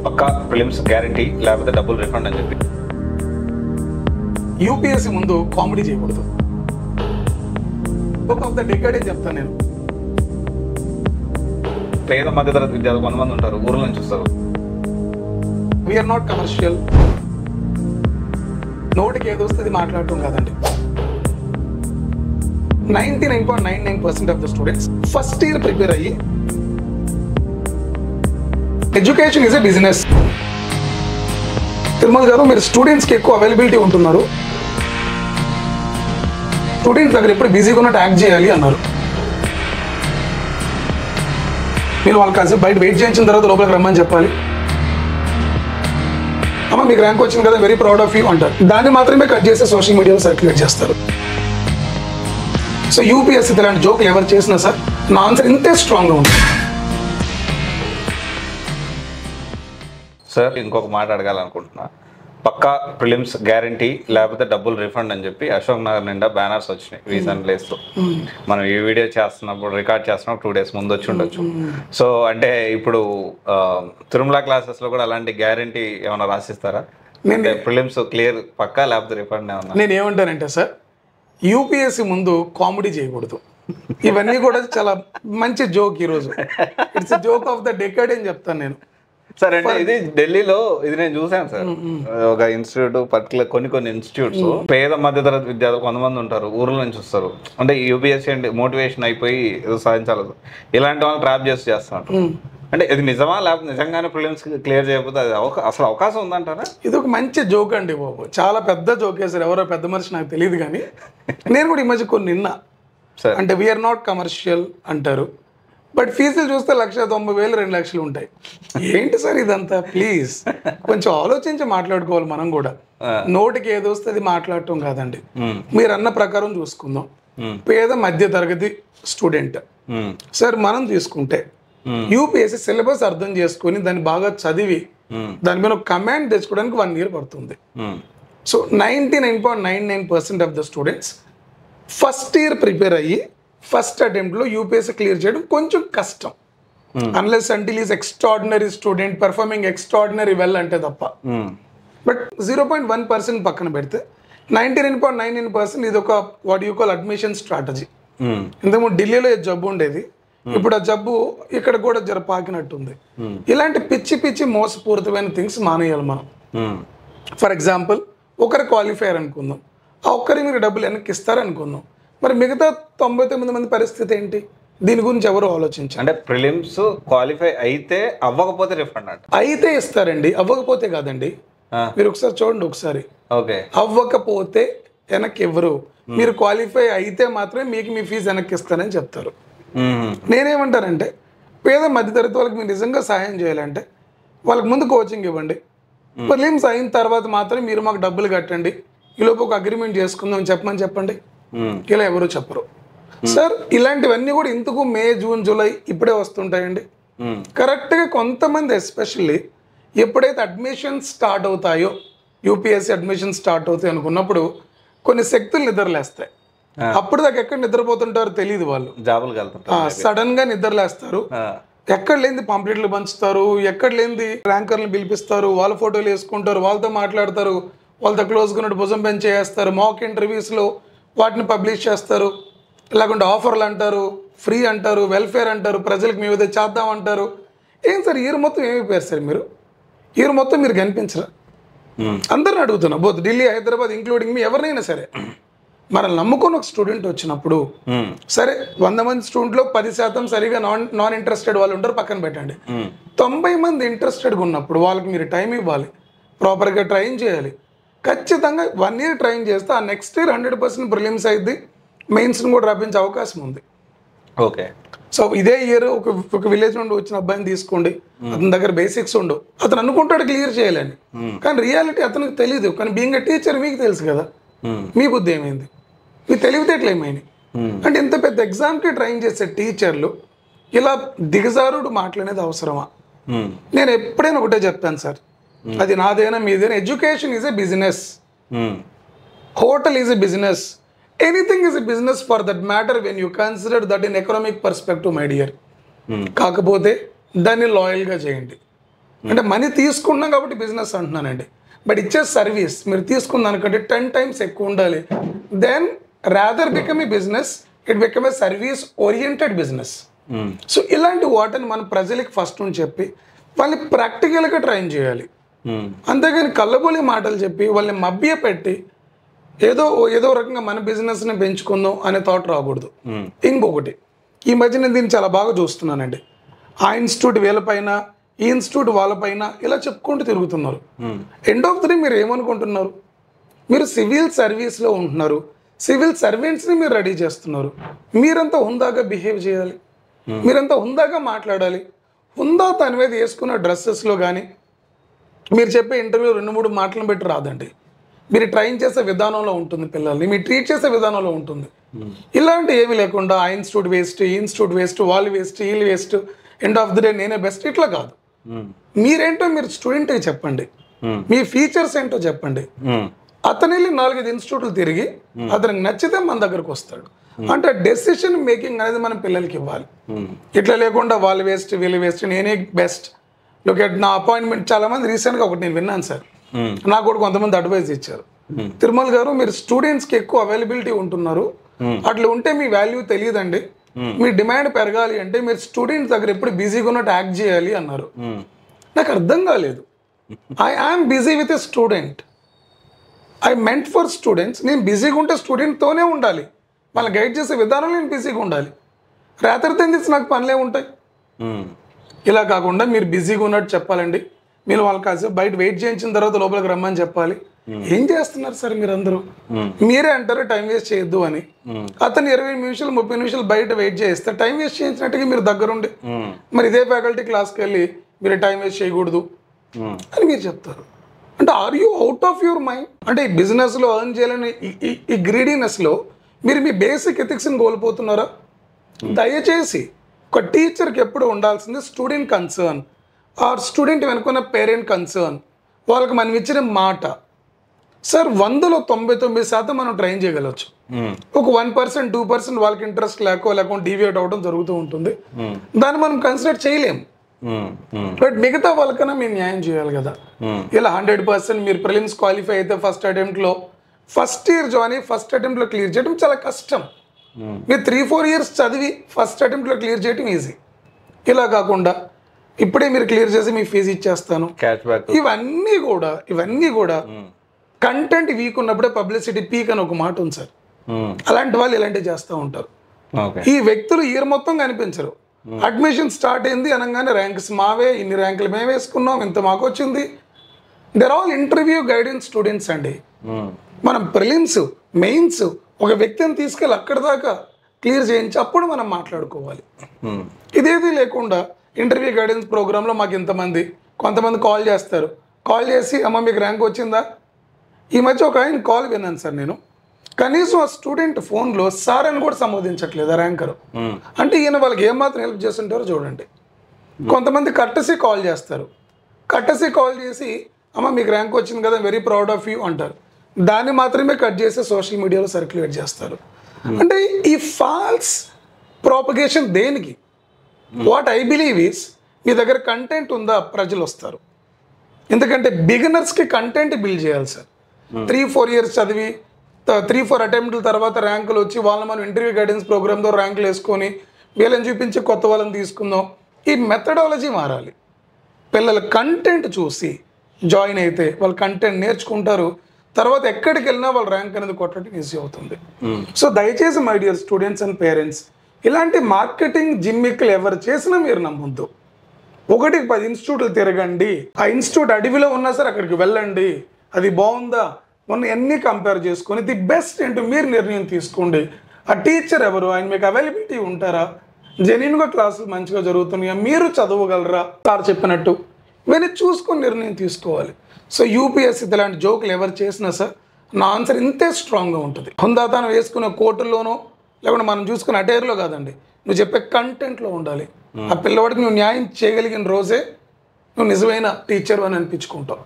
పక్కా films guarantee లేకపోతే డబ్బులు refund అని చెప్పి యూపీఎస్సీ ముందు కామెడీ చేయకూడదు. బుక్ ఆఫ్ ద డెకేడ్ అని చెప్తాను నేను. పేద మధ్యతరగతి విద్యార్థులు కొంతమంది ఉంటారు, ఊర్ల నుంచి వస్తారు. We're not commercial. నోటికి ఏదో వస్తుంది మాట్లాడటం కాదండి. 99.99% of the students first year prepare అయ్యి education is a business. Tirumala గారు, మీరు స్టూడెంట్స్కి ఎక్కువ అవైలబిలిటీ ఉంటున్నారు, స్టూడెంట్స్ దగ్గర ఎప్పుడు బిజీగా ఉన్నట్టు యాక్ట్ చేయాలి అన్నారు. మీరు వాళ్ళకి కాసేపు బయట వెయిట్ చేయించిన తర్వాత లోపలికి రమ్మని చెప్పాలి. అమ్మ మీకు ర్యాంక్ వచ్చింది కదా, వెరీ ప్రౌడ్ ఆఫ్ యూ అంటారు. దాన్ని మాత్రమే కట్ చేసి సోషల్ మీడియాలో సర్క్యులేట్ చేస్తారు. సో యూపీఎస్సీ ఇలాంటి జోకులు ఎవరు చేసినా సార్, నా ఆన్సర్ ఇంతే స్ట్రాంగ్గా ఉంది. సార్, ఇంకొక మాట అడగాలనుకుంటున్నా. పక్కా ఫిలిమ్స్ గ్యారంటీ లేకపోతే డబ్బులు రిఫండ్ అని చెప్పి అశోక్ నగర్ నిండా బ్యానర్స్ వచ్చినాయి రీసెంట్ డేస్లో. మనం ఈ వీడియో చేస్తున్నప్పుడు, రికార్డ్ చేస్తున్నప్పుడు 2 days ముందు వచ్చి ఉండొచ్చు. సో అంటే ఇప్పుడు తిరుమల క్లాసెస్లో కూడా అలాంటి గ్యారంటీ ఏమైనా రాసిస్తారా? అంటే ఫిలిమ్స్ క్లియర్ పక్కా లేకపోతే రిఫండ్ ఏమన్నా? నేను ఏమంటానంటే సార్, యూపీఎస్సీ ముందు కామెడీ చేయకూడదు. ఇవన్నీ కూడా చాలా మంచి జోక్. ఈరోజు it's joke of the decade అని చెప్తాను నేను. సార్ అంటే ఇది ఢిల్లీలో ఇది నేను చూసాను సార్. ఒక ఇన్స్టిట్యూట్ పర్టికులర్ కొన్ని ఇన్స్టిట్యూట్స్ పేద మధ్యతరగతి విద్యార్థులు కొంతమంది ఉంటారు, ఊర్ల నుంచి వస్తారు. అంటే యూపీఎస్సీ అంటే మోటివేషన్ అయిపోయి ఏదో సాధించాలి, ఇలాంటి వాళ్ళు ట్రాప్ చేస్తున్నారు. అంటే ఇది నిజమా లేకపోతే నిజంగానే ఫిలిమ్స్ క్లియర్ చేయకపోతే అది అసలు అవకాశం ఉందంటారా? ఇది ఒక మంచి జోక్ అండి బాబు, చాలా పెద్ద జోక్ వేసారు. ఎవరో పెద్ద మనిషి నాకు తెలియదు, కానీ నేను కూడా ఈ మధ్య కొన్ని నిన్న. అంటే వీఆర్ నాట్ కమర్షియల్ అంటారు, బట్ ఫీజులు చూస్తే 1,90,000 2 లక్షలు ఉంటాయి. ఏంటి సార్ ఇదంతా? ప్లీజ్ కొంచెం ఆలోచించి మాట్లాడుకోవాలి మనం కూడా. నోటికి ఏదో వస్తే అది మాట్లాడటం కాదండి. మీరు అన్న ప్రకారం చూసుకుందాం. పేద మధ్య తరగతి స్టూడెంట్ సార్, మనం తీసుకుంటే యూపీఎస్సీ సిలబస్ అర్థం చేసుకొని దాన్ని బాగా చదివి దాని మీద ఒక కమాండ్ తెచ్చుకోవడానికి 1 year పడుతుంది. So 99.99% of the students first year prepare అయ్యి ఫస్ట్ అటెంప్ట్లో యూపీఎస్సీ క్లియర్ చేయడం కొంచెం కష్టం. Unless until is extraordinary student performing extraordinary well అంటే తప్ప. బట్ 0.1% పక్కన పెడితే 99.99% ఇది ఒక what you call admission strategy. ఇంతకుముందు ఢిల్లీలో జబ్బు ఉండేది, ఇప్పుడు ఆ జబ్బు ఇక్కడ కూడా జర పాకినట్టుంది. ఇలాంటి పిచ్చి మోసపూరితమైన థింగ్స్ మానేయాలి మనం. ఫర్ ఎగ్జాంపుల్, ఒకరు క్వాలిఫైయర్ అనుకుందాం, ఆ ఒక్కరి మీరు డబ్బులు వెనక్కి ఇస్తారనుకుందాం, మరి మిగతా 99 మంది పరిస్థితి ఏంటి? దీని గురించి ఎవరు ఆలోచించారు? అంటే ప్రిలిమ్స్ క్వాలిఫై అయితే అవ్వకపోతే రిఫండ్ అంట. అయితే ఇస్తారండి, అవ్వకపోతే కాదండి. మీరు ఒకసారి చూడండి, ఒకసారి అవ్వకపోతే వెనక్కి ఇవ్వరు. మీరు క్వాలిఫై అయితే మాత్రమే మీకు మీ ఫీజు వెనక్కి ఇస్తారని చెప్తారు. నేనేమంటానంటే, పేద మధ్యతరగతి వాళ్ళకి మీరు నిజంగా సహాయం చేయాలంటే వాళ్ళకి ముందు కోచింగ్ ఇవ్వండి. ప్రిలిమ్స్ అయిన తర్వాత మాత్రం మీరు మాకు డబ్బులు కట్టండి, ఈలోపు ఒక అగ్రిమెంట్ చేసుకుందాం చెప్పమని చెప్పండి. ఇలా ఎవరు చెప్పరు సార్. ఇలాంటివన్నీ కూడా ఇంతకు మే, జూన్, జూలై ఇప్పుడే వస్తుంటాయండి. కరెక్ట్గా కొంతమంది ఎస్పెషల్లీ ఎప్పుడైతే అడ్మిషన్స్ స్టార్ట్ అవుతాయో, యూపీఎస్సీ అడ్మిషన్ స్టార్ట్ అవుతాయి అనుకున్నప్పుడు కొన్ని శక్తులు నిద్రలేస్తాయి. అప్పుడు దాకా ఎక్కడ నిద్రపోతుంటారో తెలియదు. వాళ్ళు జాబులు వెళ్తుంటారు, సడన్ గా నిద్రలేస్తారు. ఎక్కడ లేనిది పాంప్లెట్లు పంచుతారు, ఎక్కడ లేనిది ర్యాంకర్లను పిలిపిస్తారు, వాళ్ళ ఫోటోలు వేసుకుంటారు, వాళ్ళతో మాట్లాడతారు, వాళ్ళతో క్లోజ్గా ఉన్నట్టు భుజం పెంచేస్తారు, మాక్ ఇంటర్వ్యూస్లో వాటిని పబ్లిష్ చేస్తారు, లేకుంటే ఆఫర్లు అంటారు, ఫ్రీ అంటారు, వెల్ఫేర్ అంటారు, ప్రజలకు మేము ఏదో చేద్దాం అంటారు. ఏం సార్ ఇయర్ మొత్తం ఏమైపోయారు సార్ మీరు? ఇయర్ మొత్తం మీరు కనిపించరా? అందరిని అడుగుతున్నా, బోత్ ఢిల్లీ, హైదరాబాద్ ఇంక్లూడింగ్ మీ ఎవరినైనా సరే. మనల్ని నమ్ముకొని ఒక స్టూడెంట్ వచ్చినప్పుడు, సరే 100 మంది స్టూడెంట్లో 10% సరిగా నాన్ ఇంట్రెస్టెడ్ వాళ్ళు ఉంటారు, పక్కన పెట్టండి. 90 మంది ఇంట్రెస్టెడ్గా ఉన్నప్పుడు వాళ్ళకి మీరు టైం ఇవ్వాలి, ప్రాపర్గా ట్రైన్ చేయాలి. ఖచ్చితంగా 1 year ట్రైన్ చేస్తే ఆ నెక్స్ట్ ఇయర్ 100% ప్రిలిమ్స్ అయింది, మెయిన్స్ని కూడా రప్పించే అవకాశం ఉంది. ఓకే. సో ఇదే ఇయర్ ఒక విలేజ్ నుండి వచ్చిన అబ్బాయిని తీసుకోండి, అతని దగ్గర బేసిక్స్ ఉండవు, అతను అనుకుంటాడు క్లియర్ చేయాలని, కానీ రియాలిటీ అతనికి తెలియదు. కానీ బీయింగ్ ఎ టీచర్ మీకు తెలుసు కదా, మీ బుద్ధి ఏమైంది, మీ తెలివితేటలు ఏమైంది. అంటే ఇంత పెద్ద ఎగ్జామ్కి ట్రైన్ చేసే టీచర్లు ఇలా దిగజారుడు మాట్లాడేది అవసరమా? నేను ఎప్పుడైనా ఒకటే చెప్తాను సార్, అది నాదైనా మీదైనా, education is a business, hotel is a business, anything is a business for that matter when you consider that in economic perspective my dear. కాకపోతే దాన్ని లాయల్గా చేయండి. అంటే మనీ తీసుకున్నాం కాబట్టి బిజినెస్ అంటున్నానండి. బట్ ఇచ్చే సర్వీస్ మీరు తీసుకున్న దానికంటే 10 times ఎక్కువ ఉండాలి. Then rather become a business, it become a service oriented business. So ఇలాంటి వాటిని మనం ప్రజలకి ఫస్ట్ నుంచి చెప్పి వాళ్ళని ప్రాక్టికల్గా ట్రైన్ చేయాలి. అంతేగాని కళ్ళబోలి మాటలు చెప్పి వాళ్ళని మభ్య పెట్టి ఏదో రకంగా మన బిజినెస్ని పెంచుకుందాం అనే థాట్ రాకూడదు. ఇంకొకటి, ఈ మధ్య నేను దీన్ని చాలా బాగా చూస్తున్నానండి. ఆ ఇన్స్టిట్యూట్ వీళ్ళపైన, ఈ ఇన్స్టిట్యూట్ వాళ్ళపైన ఇలా చెప్పుకుంటూ తిరుగుతున్నారు. ఎండ్ ఆఫ్ ది డే మీరు ఏమనుకుంటున్నారు? మీరు సివిల్ సర్వీస్లో ఉంటున్నారు, సివిల్ సర్వెంట్స్ని మీరు రెడీ చేస్తున్నారు. మీరంతా హుందాగా బిహేవ్ చేయాలి, మీరంతా హుందాగా మాట్లాడాలి. హుందా తన మీద వేసుకున్న డ్రెస్సెస్లో కానీ మీరు చెప్పే ఇంటర్వ్యూ 2-3 మాటలను బట్టి రాదండి. మీరు ట్రైన్ చేసే విధానంలో ఉంటుంది, పిల్లల్ని మీరు ట్రీట్ చేసే విధానంలో ఉంటుంది. ఇలాంటి ఏమీ లేకుండా ఆ ఇన్స్టిట్యూట్ వేస్ట్, ఈ ఇన్స్టిట్యూట్ వేస్ట్, వాళ్ళు వేస్ట్, వీళ్ళు waste, end of the day నేనే బెస్ట్, ఇట్లా కాదు. మీరేంటో మీరు స్టూడెంట్కి చెప్పండి, మీ ఫీచర్స్ ఏంటో చెప్పండి. అతను వెళ్ళి 4-5 ఇన్స్టిట్యూట్లు తిరిగి అతనికి నచ్చితే మన దగ్గరకు వస్తాడు. అంటే డెసిషన్ మేకింగ్ అనేది మనం పిల్లలకి ఇవ్వాలి. ఇట్లా లేకుండా వాళ్ళు వేస్ట్, వీళ్ళు వేస్ట్, నేనే బెస్ట్. నా అపాయింట్మెంట్ చాలా మంది రీసెంట్గా ఒకటి నేను విన్నాను సార్, నాకు కూడా కొంతమంది అడ్వైజ్ ఇచ్చారు. తిరుమల గారు, మీరు స్టూడెంట్స్కి ఎక్కువ అవైలబిలిటీ ఉంటున్నారు, అట్లా ఉంటే మీ వాల్యూ తెలియదండి. మీ డిమాండ్ పెరగాలి అంటే మీరు స్టూడెంట్స్ దగ్గర ఎప్పుడు బిజీగా ఉన్నట్టు యాక్ట్ చేయాలి అన్నారు. నాకు అర్థం కాలేదు. I am busy with a student, I meant for students. నేను బిజీగా ఉంటే స్టూడెంట్తోనే ఉండాలి, వాళ్ళని గైడ్ చేసే విధానంలో నేను బిజీగా ఉండాలి. రాత్రి తెలిసి నాకు పనులే ఉంటాయి. ఇలా కాకుండా మీరు బిజీగా ఉన్నట్టు చెప్పాలండి. మీరు వాళ్ళకి కాసేపు బయట వెయిట్ చేయించిన తర్వాత లోపలికి రమ్మని చెప్పాలి. ఏం చేస్తున్నారు సార్ మీరందరూ? మీరే అంటారు టైం వేస్ట్ చేయొద్దు అని. అతను 20 నిమిషాలు 30 నిమిషాలు బయట వెయిట్ చేస్తే టైం వేస్ట్ చేయించినట్టుగా మీరు దగ్గరుండి మరి ఇదే ఫ్యాకల్టీ క్లాస్కి వెళ్ళి మీరు టైం వేస్ట్ చేయకూడదు అని మీరు చెప్తారు. అంటే are you out of your mind? అంటే ఈ బిజినెస్లో ఎర్న్ చేయాలని ఈ గ్రీడీనెస్లో మీరు మీ బేసిక్ ఎథిక్స్ని కోల్పోతున్నారా? దయచేసి ఒక టీచర్కి ఎప్పుడు ఉండాల్సింది స్టూడెంట్ కన్సర్న్ ఆర్ స్టూడెంట్ వెనుకున్న పేరెంట్ కన్సర్న్. వాళ్ళకి మనం ఇచ్చిన మాట సార్ 100లో 99% మనం ట్రైన్ చేయగలవచ్చు. ఒక 1%, 2% వాళ్ళకి ఇంట్రెస్ట్ లేకపోతే డీవియేట్ అవ్వడం జరుగుతూ ఉంటుంది. దాన్ని మనం కన్సిడర్ చేయలేము. బట్ మిగతా వాళ్ళకన్నా మేము న్యాయం చేయాలి కదా. ఇలా 100% మీరు ప్రిలిమ్స్ క్వాలిఫై అయితే ఫస్ట్ అటెంప్ట్లో, ఫస్ట్ ఇయర్ జాయిన్ అయ్యి ఫస్ట్ అటెంప్ట్లో క్లియర్ చేయడం చాలా కష్టం. మీరు 3-4 years చదివి ఫస్ట్ అటెంప్ట్లో క్లియర్ చేయడం ఈజీ. ఇలా కాకుండా ఇప్పుడే మీరు క్లియర్ చేసి మీ ఫీజు ఇచ్చేస్తాను, ఇవన్నీ కూడా కంటెంట్ వీక్ ఉన్నప్పుడే పబ్లిసిటీ పీక్ అని ఒక మాట ఉంది సార్. అలాంటి వాళ్ళు ఇలాంటివి చేస్తూ ఉంటారు. ఈ వ్యక్తులు ఇయర్ మొత్తం కనిపించరు. అడ్మిషన్ స్టార్ట్ అయింది అనగానే ర్యాంక్స్ మావే, ఇన్ని ర్యాంకులు మేము వేసుకున్నాం, ఇంత మాకు వచ్చింది. There all interview guidance students అండి. మనం ప్రిలిమ్స్, మెయిన్స్ ఒక వ్యక్తిని తీసుకెళ్ళి అక్కడ దాకా క్లియర్ చేయించి అప్పుడు మనం మాట్లాడుకోవాలి. ఇదేది లేకుండా ఇంటర్వ్యూ గైడెన్స్ ప్రోగ్రాంలో మాకు ఇంతమంది, కొంతమంది కాల్ చేస్తారు. కాల్ చేసి అమ్మ మీకు ర్యాంక్ వచ్చిందా? ఈ మధ్య ఒక ఆయన కాల్ విన్నాను సార్ నేను, కనీసం ఆ స్టూడెంట్ ఫోన్లో సార్ అని కూడా సంబోధించట్లేదు ఆ ర్యాంకరు. అంటే ఈయన వాళ్ళకి ఏమాత్రం హెల్ప్ చేస్తుంటారో చూడండి. కొంతమంది కట్టసి కాల్ చేస్తారు, కట్టసి కాల్ చేసి అమ్మ మీకు ర్యాంక్ వచ్చింది కదా, వెరీ ప్రౌడ్ ఆఫ్ యూ అంటారు. దాన్ని మాత్రమే కట్ చేసి సోషల్ మీడియాలో సర్క్యులేట్ చేస్తారు. అంటే ఈ ఫాల్స్ ప్రాపగేషన్ దేనికి? వాట్ ఐ బిలీవ్ ఈస్, మీ దగ్గర కంటెంట్ ఉందా, ప్రజలు వస్తారు. ఎందుకంటే బిగినర్స్కి కంటెంట్ బిల్డ్ చేయాలి సార్. 3-4 years చదివి 3-4 అటెంప్ట్ల తర్వాత ర్యాంకులు వచ్చి వాళ్ళని మనం ఇంటర్వ్యూ గైడెన్స్ ప్రోగ్రామ్తో ర్యాంకులు వేసుకొని వీళ్ళని చూపించి కొత్త వాళ్ళని తీసుకుందాం. ఈ మెథడాలజీ మారాలి. పిల్లల కంటెంట్ చూసి జాయిన్ అయితే వాళ్ళు కంటెంట్ నేర్చుకుంటారు. తర్వాత ఎక్కడికి వెళ్ళినా వాళ్ళ ర్యాంక్ అనేది కొట్టడం ఈజీ అవుతుంది. సో దయచేసి my dear students and parents, ఇలాంటి మార్కెటింగ్ జిమ్మిక్లు ఎవరు చేసినా మీరు నమ్మొద్దు. 1-10 ఇన్స్టిట్యూట్లు తిరగండి. ఆ ఇన్స్టిట్యూట్ అడవిలో ఉన్నా సరే అక్కడికి వెళ్ళండి. అది బాగుందా మొన్న అన్నీ కంపేర్ చేసుకొని ది బెస్ట్ ఏంటో మీరు నిర్ణయం తీసుకోండి. ఆ టీచర్ ఎవరు, ఆయన మీకు అవైలబిలిటీ ఉంటారా, జెన్యున్గా క్లాసులు మంచిగా జరుగుతున్నాయా, మీరు చదవగలరా సార్ చెప్పినట్టు, ఇవన్నీ చూసుకొని నిర్ణయం తీసుకోవాలి. సో యూపీఎస్సీ ఇలాంటి జోకులు ఎవరు చేసినా సార్ నా ఆన్సర్ ఇంతే స్ట్రాంగ్గా ఉంటుంది. హుందాతనం వేసుకునే కోర్టుల్లోనో లేకుంటే మనం చూసుకునే అటైర్లో కాదండి, నువ్వు చెప్పే కంటెంట్లో ఉండాలి. ఆ పిల్లవాడికి నువ్వు న్యాయం చేయగలిగిన రోజే నువ్వు నిజమైన టీచర్ అని అనిపించుకుంటావు.